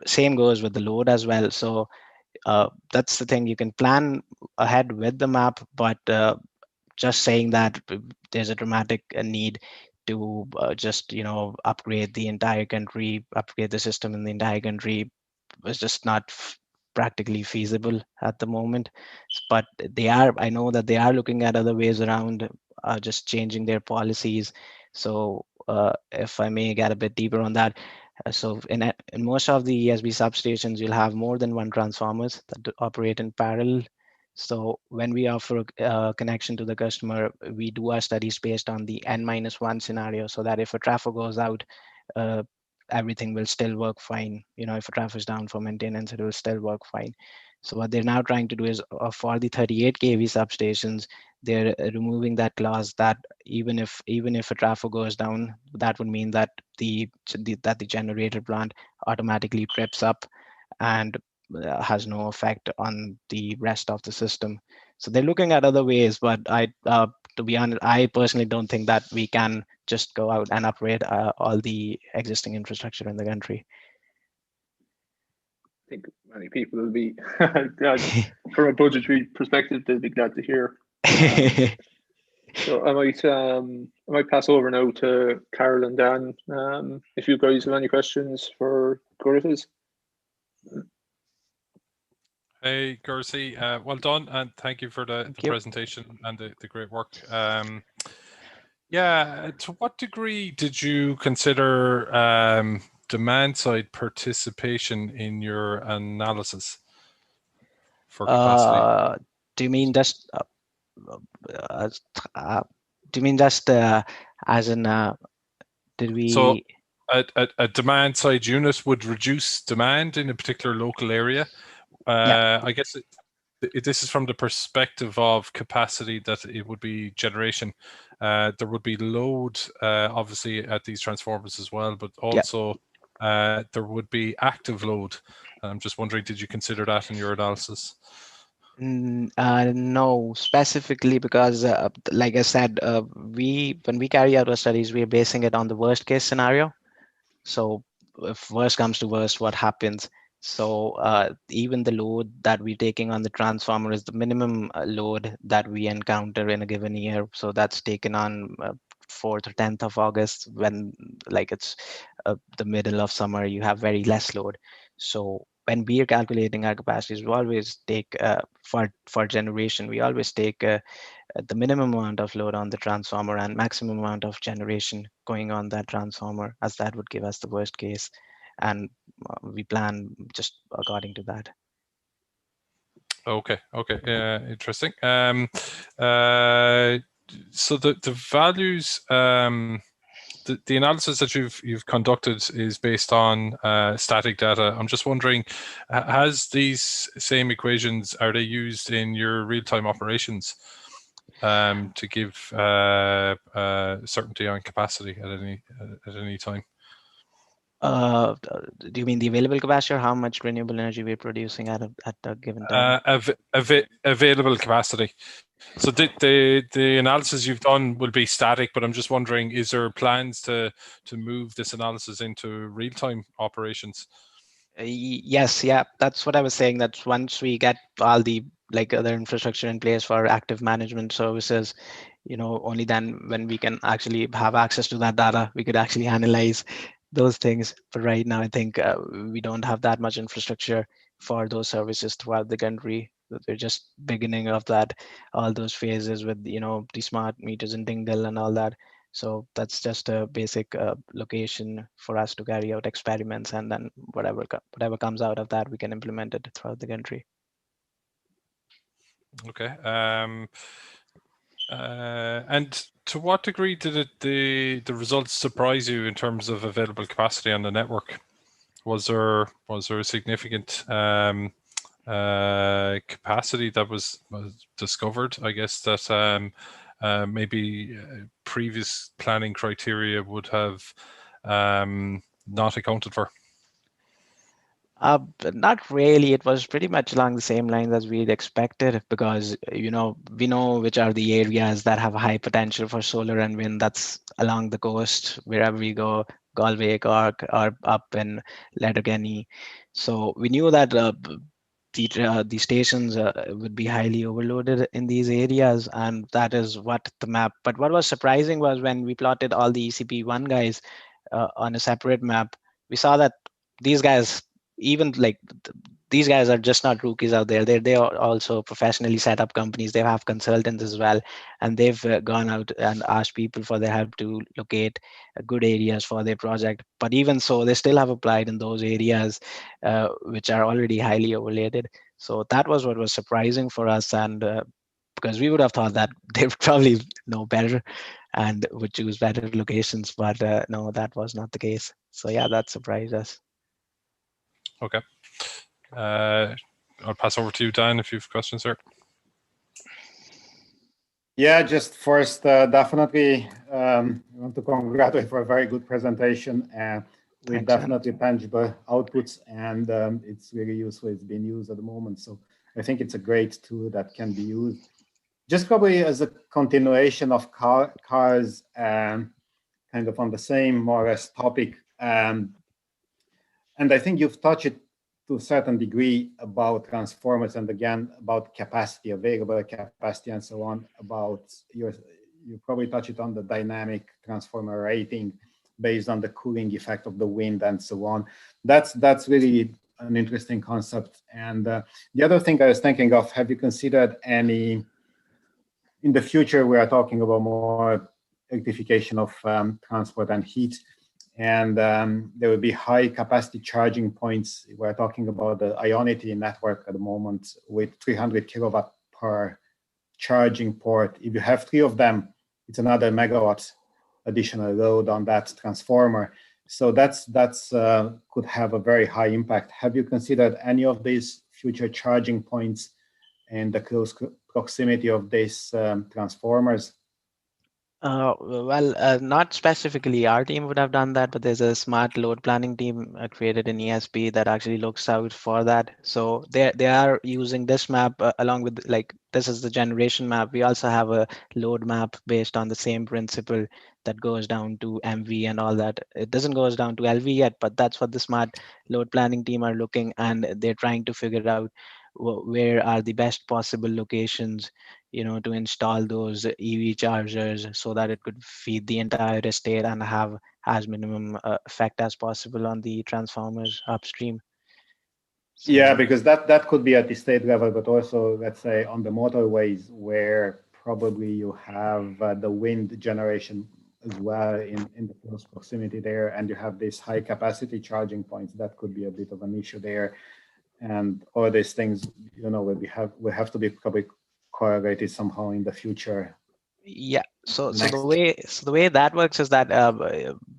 same goes with the load as well. So that's the thing, you can plan ahead with the map, but just saying that there's a dramatic need to just upgrade the entire country, upgrade the system in the entire country, was just not practically feasible at the moment. But I know that they are looking at other ways around just changing their policies. So if I may get a bit deeper on that, so in most of the ESB substations, you'll have more than one transformers that operate in parallel. So when we offer a connection to the customer, we do our studies based on the N-1 scenario, so that if a trafo goes out, everything will still work fine. If a trafo is down for maintenance, it will still work fine. So what they're now trying to do is for the 38 kV substations, they're removing that clause that even if a trafo goes down, that would mean that the generator plant automatically trips up and has no effect on the rest of the system. So they're looking at other ways, but to be honest, I personally don't think that we can just go out and upgrade all the existing infrastructure in the country. I think many people will be, from a budgetary perspective, they'll be glad to hear. So I might pass over now to Carol and Dan. If you guys have any questions for Gurus. Hey, Gursi, well done, and thank you for the presentation and the great work. Yeah, to what degree did you consider demand side participation in your analysis for capacity? Do you mean just as in did we? So a demand side unit would reduce demand in a particular local area. I guess this is from the perspective of capacity, that it would be generation. There would be load, obviously, at these transformers as well, but also there would be active load. I'm just wondering, did you consider that in your analysis? No, specifically because, like I said, when we carry out our studies, we're basing it on the worst case scenario. So if worst comes to worst, what happens? So even the load that we're taking on the transformer is the minimum load that we encounter in a given year. So that's taken on 4th or 10th of August, when like it's the middle of summer, you have very less load. So when we are calculating our capacities, we always take for generation, we always take the minimum amount of load on the transformer and maximum amount of generation going on that transformer, as that would give us the worst case, and we plan just according to that. Okay, interesting. so the values, the analysis that you've conducted is based on static data. I'm just wondering, has these same equations, are they used in your real-time operations to give certainty on capacity at any time? Do you mean the available capacity, or how much renewable energy we're producing at a given time? Available capacity. So the analysis you've done will be static, but I'm just wondering, is there plans to move this analysis into real-time operations? Yes, yeah, that's what I was saying. That once we get all the other infrastructure in place for active management services, only then when we can actually have access to that data, we could actually analyze those things. But right now, I think we don't have that much infrastructure for those services throughout the country. We're just beginning of that, all those phases with the smart meters in Dingle and all that. So that's just a basic location for us to carry out experiments, and then whatever comes out of that, we can implement it throughout the country. Okay. And to what degree did the results surprise you in terms of available capacity on the network? Was there a significant capacity that was discovered, I guess, that maybe previous planning criteria would have not accounted for? Not really. It was pretty much along the same lines as we'd expected, because we know which are the areas that have high potential for solar and wind. That's along the coast, wherever we go, Galway, Cork, or up in Letterkenny. So we knew that the stations would be highly overloaded in these areas, and that is what the map. But what was surprising was when we plotted all the ECP1 guys on a separate map, we saw that these guys, even these guys are just not rookies out there. They are also professionally set up companies. They have consultants as well, and they've gone out and asked people for their help to locate good areas for their project. But even so, they still have applied in those areas which are already highly overloaded. So that was what was surprising for us, and because we would have thought that they would probably know better and would choose better locations, but no, that was not the case. So yeah, that surprised us. Okay. I'll pass over to you, Dan, if you have questions there. Yeah, just first, definitely I want to congratulate for a very good presentation with Thanks, definitely tangible outputs, and it's really useful. It's being used at the moment. So I think it's a great tool that can be used. Just probably as a continuation of cars, kind of on the same more or less topic. And I think you've touched it to a certain degree about transformers, and again about capacity, available capacity, and so on. You probably touched it on the dynamic transformer rating based on the cooling effect of the wind and so on. That's really an interesting concept. And the other thing I was thinking of, have you considered any, in the future we are talking about more electrification of transport and heat, and there will be high capacity charging points. We're talking about the Ionity network at the moment with 300 kilowatt per charging port. If you have 3 of them, it's another megawatt additional load on that transformer. So that's could have a very high impact. Have you considered any of these future charging points in the close proximity of these transformers? Well, not specifically our team would have done that, but there's a smart load planning team created in ESP that actually looks out for that. So they are using this map along with, this is the generation map. We also have a load map based on the same principle that goes down to MV and all that. It doesn't goes down to LV yet, but that's what the smart load planning team are looking, and they're trying to figure out where are the best possible locations to install those EV chargers so that it could feed the entire estate and have as minimum effect as possible on the transformers upstream. So, yeah, because that could be at the state level, but also, let's say, on the motorways where probably you have the wind generation as well in the close proximity there, and you have these high capacity charging points. That could be a bit of an issue there, and all these things, will have to be probably correlated somehow in the future Yeah. So Next. the way that works is that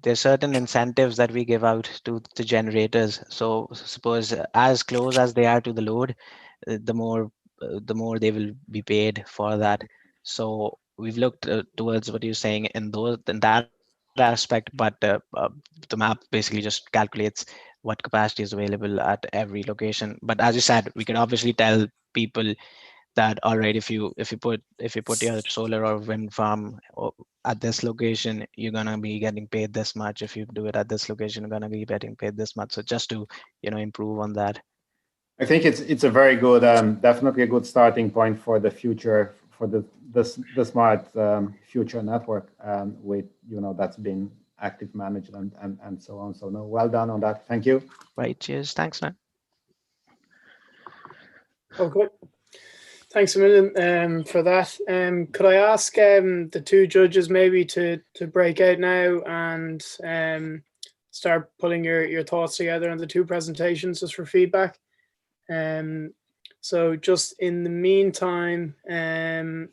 there's certain incentives that we give out to the generators. So suppose as close as they are to the load, the more they will be paid for that. So we've looked towards what you're saying in that aspect, but the map basically just calculates what capacity is available at every location. But as you said, we can obviously tell people that, all right, if you put your solar or wind farm at this location, you're gonna be getting paid this much. If you do it at this location, you're gonna be getting paid this much. So just to improve on that. I think it's a very good, definitely a good starting point for the future, for the smart future network with that's been active management and so on. So no, well done on that. Thank you. Right. Cheers. Thanks, man. Okay. Thanks a million for that. Could I ask the two judges maybe to break out now and start pulling your thoughts together on the two presentations just for feedback? So just in the meantime,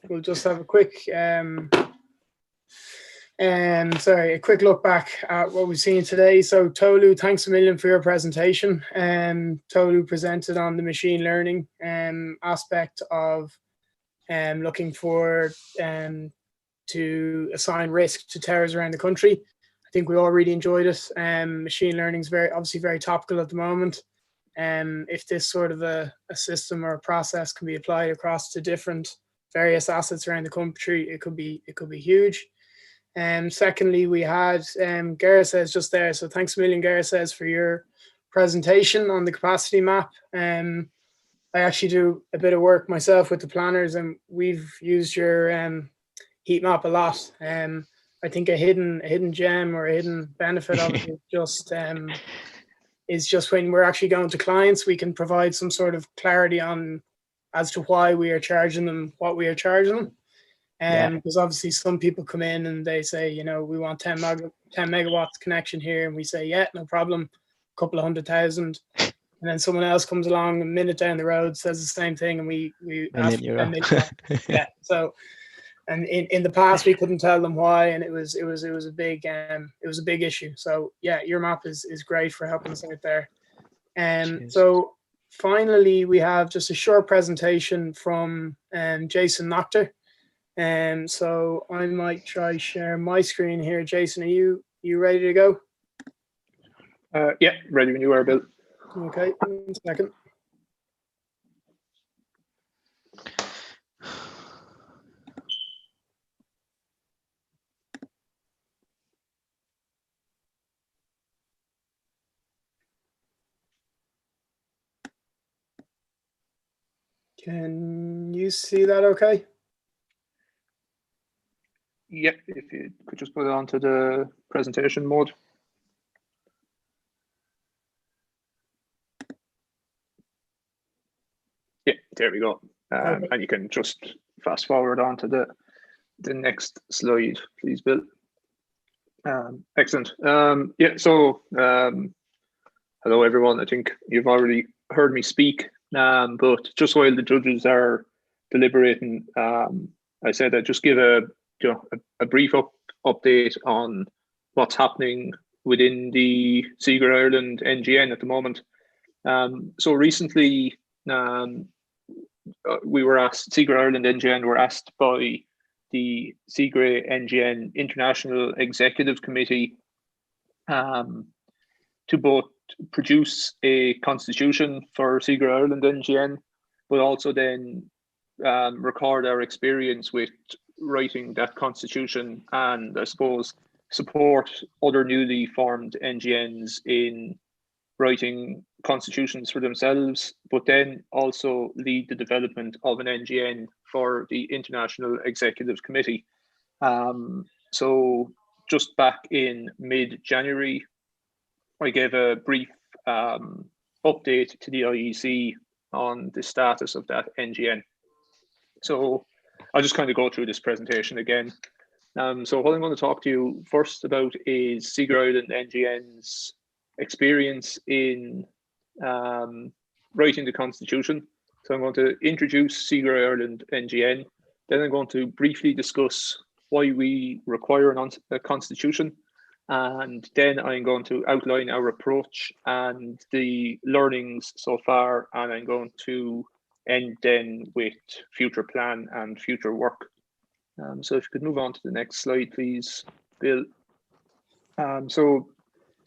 we'll just have a quick a quick look back at what we've seen today. So Tolu, thanks a million for your presentation. Tolu presented on the machine learning aspect of looking for to assign risk to towers around the country. I think we all really enjoyed it. Machine learning is obviously very topical at the moment. If this sort of a system or a process can be applied across to different various assets around the country, it could be huge. Secondly, we had Gareth says just there. So thanks a million, Gareth says, for your presentation on the capacity map. I actually do a bit of work myself with the planners, and we've used your heat map a lot. I think a hidden gem or a hidden benefit of it is just when we're actually going to clients, we can provide some sort of clarity on as to why we are charging them what we are charging them. Because obviously some people come in and they say, we want 10 megawatts connection here, and we say, yeah, no problem, a couple of 100,000. And then someone else comes along a minute down the road, says the same thing, and we ask for 10 megawatts. Yeah. So, and in the past we couldn't tell them why, and it was a big issue. So yeah, your map is great for helping us out there. So finally, we have just a short presentation from Jason Nocter. So I might try share my screen here. Jason, are you ready to go? Yeah, ready when you are, Bill. Okay, 1 second. Can you see that okay? Yeah, if you could just put it onto the presentation mode. Yeah, there we go. Okay. And you can just fast forward on to the next slide, please, Bill. Excellent. Yeah, so hello, everyone. I think you've already heard me speak, but just while the judges are deliberating, I said I'd just give a brief update on what's happening within the CIGRE Ireland NGN at the moment. So recently, we were asked, CIGRE Ireland NGN were asked by the CIGRE NGN International Executive Committee to both produce a constitution for CIGRE Ireland NGN, but also then record our experience with writing that constitution, and I suppose support other newly formed NGNs in writing constitutions for themselves, but then also lead the development of an NGN for the International Executive Committee. So just back in mid-January, I gave a brief update to the IEC on the status of that NGN. So I'll just kind of go through this presentation again. So what I'm going to talk to you first about is CIGRE Ireland NGN's experience in writing the constitution. So I'm going to introduce CIGRE Ireland NGN, Then I'm going to briefly discuss why we require a constitution. And then I'm going to outline our approach and the learnings so far. And I'm going to end then with future plan and future work. So if you could move on to the next slide, please, Bill. So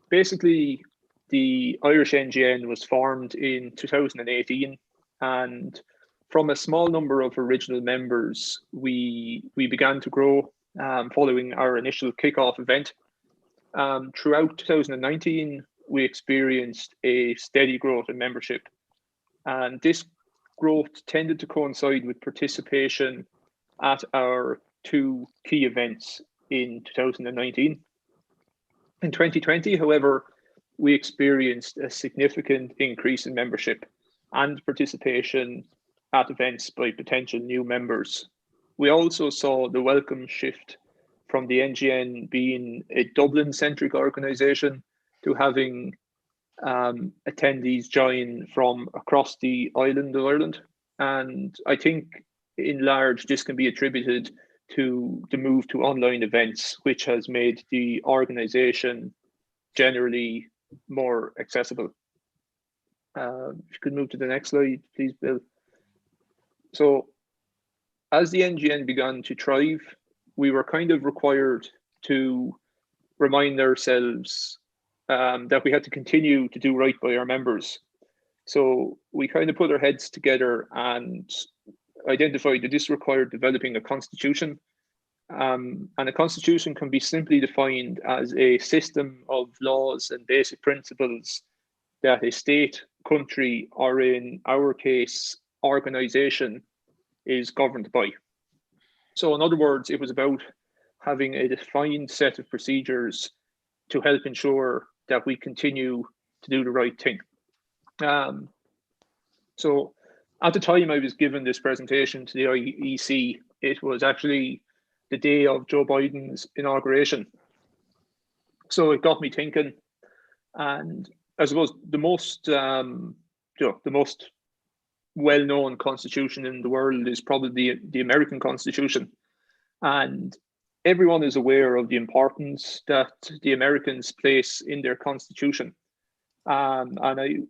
basically, the Irish NGN was formed in 2018, and from a small number of original members, we began to grow following our initial kickoff event. Throughout 2019, we experienced a steady growth in membership, and this growth tended to coincide with participation at our two key events in 2019. In 2020, however, we experienced a significant increase in membership and participation at events by potential new members. We also saw the welcome shift from the NGN being a Dublin-centric organisation to having attendees join from across the island of Ireland. And I think in large, this can be attributed to the move to online events, which has made the organisation generally more accessible. If you could move to the next slide, please, Bill. So as the NGN began to thrive, we were kind of required to remind ourselves that we had to continue to do right by our members. So we kind of put our heads together and identified that this required developing a constitution. And a constitution can be simply defined as a system of laws and basic principles that a state, country, or in our case, organization is governed by. So in other words, it was about having a defined set of procedures to help ensure that we continue to do the right thing. So at the time I was given this presentation to the IEC, it was actually the day of Joe Biden's inauguration. So it got me thinking, and I suppose the most well-known constitution in the world is probably the American Constitution. And everyone is aware of the importance that the Americans place in their constitution. And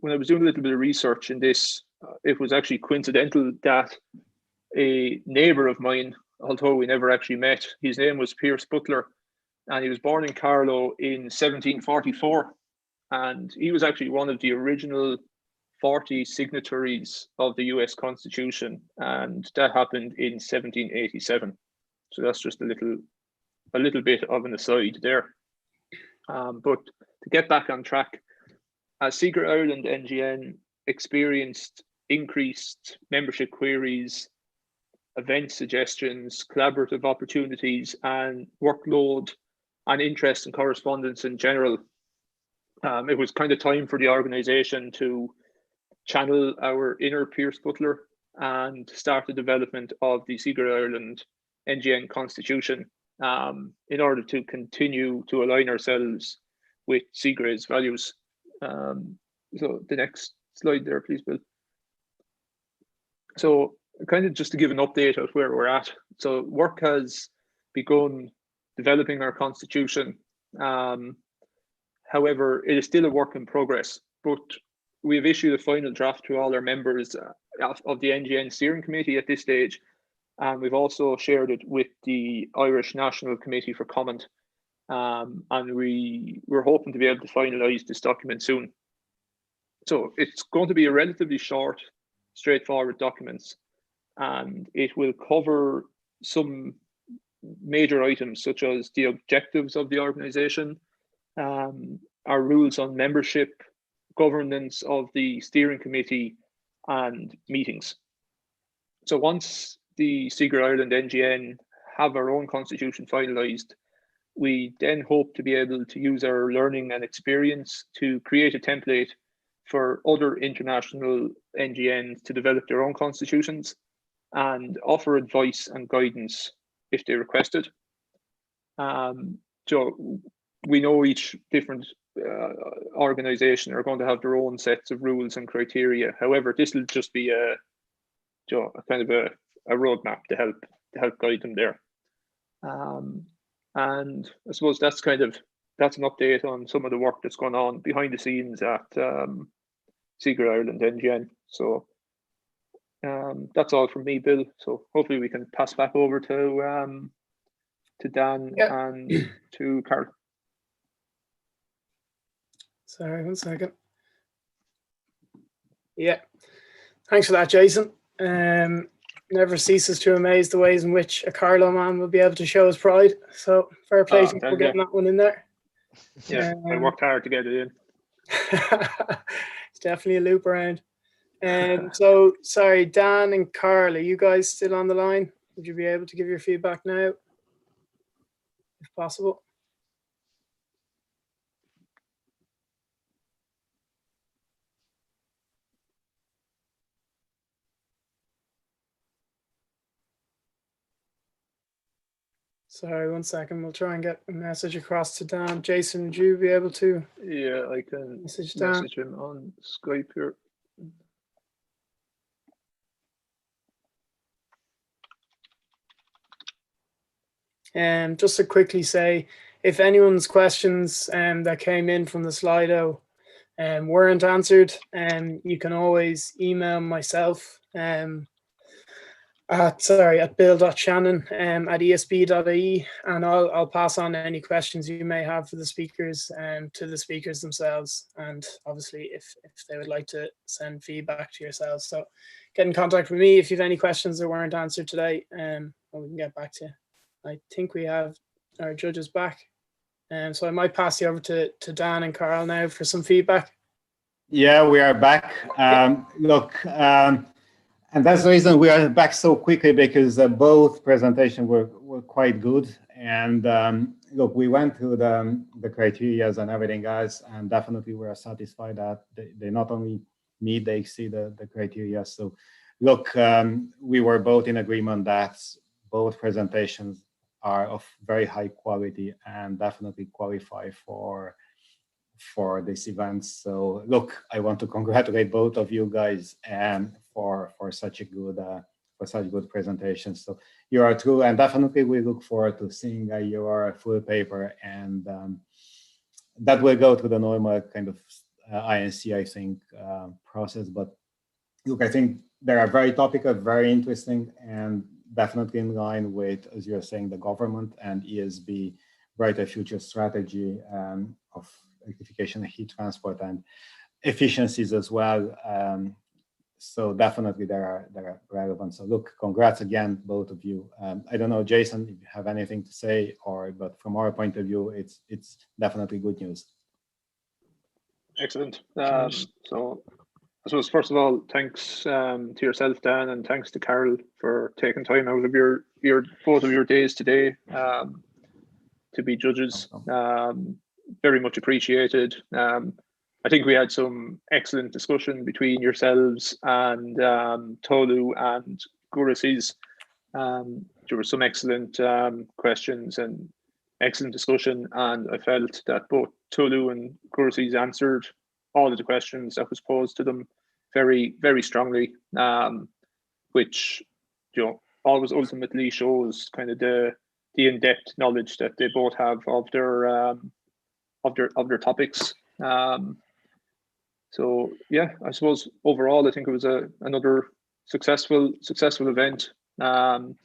when I was doing a little bit of research in this, it was actually coincidental that a neighbor of mine, although we never actually met, his name was Pierce Butler, and he was born in Carlow in 1744. And he was actually one of the original 40 signatories of the US Constitution, and that happened in 1787. So that's just a little bit of an aside there. But to get back on track, CIGRE Ireland NGN experienced increased membership queries, event suggestions, collaborative opportunities, and workload and interest and correspondence in general. It was kind of time for the organisation to channel our inner Pierce Butler and start the development of the CIGRE Ireland NGN Constitution in order to continue to align ourselves with CIGRE's values. So the next slide there, please, Bill. So kind of just to give an update of where we're at. So work has begun developing our constitution. However, it is still a work in progress, but we have issued a final draft to all our members of the NGN steering committee at this stage. And we've also shared it with the Irish National Committee for comment. And we're hoping to be able to finalise this document soon. So it's going to be a relatively short, straightforward document, and it will cover some major items such as the objectives of the organisation, our rules on membership, governance of the steering committee, and meetings. So once the CIGRE Ireland NGN have our own constitution finalised, we then hope to be able to use our learning and experience to create a template for other international NGNs to develop their own constitutions and offer advice and guidance if they request it. So we know each different organisation are going to have their own sets of rules and criteria. However, this will just be a kind of a roadmap to help help guide them there. And I suppose that's an update on some of the work that's going on behind the scenes at CIGRE Ireland NGN. So that's all from me, Bill. So hopefully we can pass back over to Dan and to Carl. Sorry, 1 second. Yeah, thanks for that, Jason. Never ceases to amaze the ways in which a Carlo man will be able to show his pride. So fair play to for getting that one in there. Yeah, I worked hard to get it in. It's definitely a loop around. So sorry, Dan and Carl, are you guys still on the line? Would you be able to give your feedback now, if possible? Sorry, 1 second. We'll try and get a message across to Dan. Jason, would you be able to? Yeah, I can message him on Skype here. Just to quickly say, if anyone's questions that came in from the Slido weren't answered, you can always email myself at bill.shannon@esb.ie, and I'll pass on any questions you may have for the speakers to the speakers themselves, and obviously if they would like to send feedback to yourselves. So get in contact with me if you have any questions that weren't answered today, and we can get back to you. I think we have our judges back, so I might pass you over to Dan and Carl now for some feedback. Yeah, we are back. Look, and that's the reason we are back so quickly, because both presentations were quite good. And look, we went through the criteria and everything, guys, and definitely we are satisfied that they not only meet, they exceed the criteria. So look, we were both in agreement that both presentations are of very high quality and definitely qualify for this event. So look, I want to congratulate both of you guys and for such a good presentation. So you are true, and definitely we look forward to seeing your full paper, and that will go through the normal kind of INC, I think, process. But look, I think they are very topical, very interesting, and definitely in line with, as you're saying, the government and ESB Brighter Future strategy of electrification, heat transport, and efficiencies as well. So definitely they are relevant. So look, congrats again, both of you. I don't know, Jason, if you have anything to say, but from our point of view, it's definitely good news. Excellent. So I suppose, first of all, thanks to yourself, Dan, and thanks to Carol for taking time out of both of your days today to be judges. Very much appreciated. I think we had some excellent discussion between yourselves and Tolu and Gurasis. There were some excellent questions and excellent discussion, and I felt that both Tolu and Gurasis answered all of the questions that was posed to them very, very strongly, which always ultimately shows kind of the in-depth knowledge that they both have of their topics. So yeah, I suppose overall I think it was another successful event, and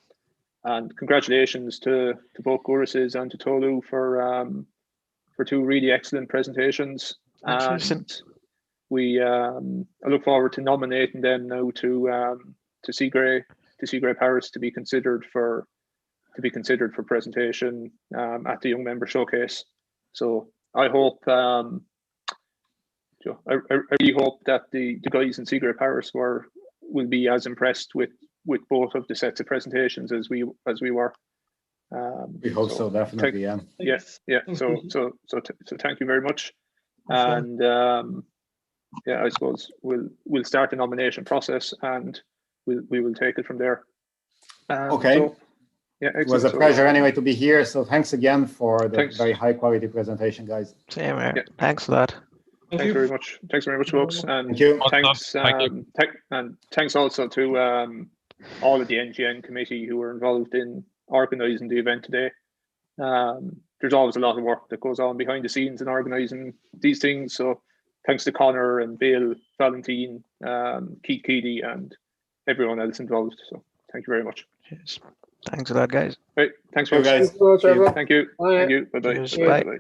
congratulations to both Gurasis and to Tolu for two really excellent presentations. And we I look forward to nominating them now to CIGRE Paris to be considered for presentation at the Young Member Showcase. So I hope I really hope that the guys in CIGRE Paris will be as impressed with both of the sets of presentations as we were. We hope so, definitely. Yeah. So thank you very much. And yeah, I suppose we'll start the nomination process, and we will take it from there. Okay. So, yeah, it was a pleasure anyway to be here. So thanks again for the very high quality presentation, guys. Same here. Yeah. Thanks a lot. Thanks very much. Thanks very much, folks. And thank you. Thanks. Thank you. And thanks also to all of the NGN committee who were involved in organising the event today. There's always a lot of work that goes on behind the scenes in organising these things. So thanks to Connor and Bill, Valentine, Keith Keady, and everyone else involved. So thank you very much. Cheers. Thanks a lot, guys. Right, thanks, Thank you, folks. guys. Thanks so much, everyone. Thank you. Bye. Thank you. Bye-bye. Cheers. Bye-bye. Bye. Bye-bye.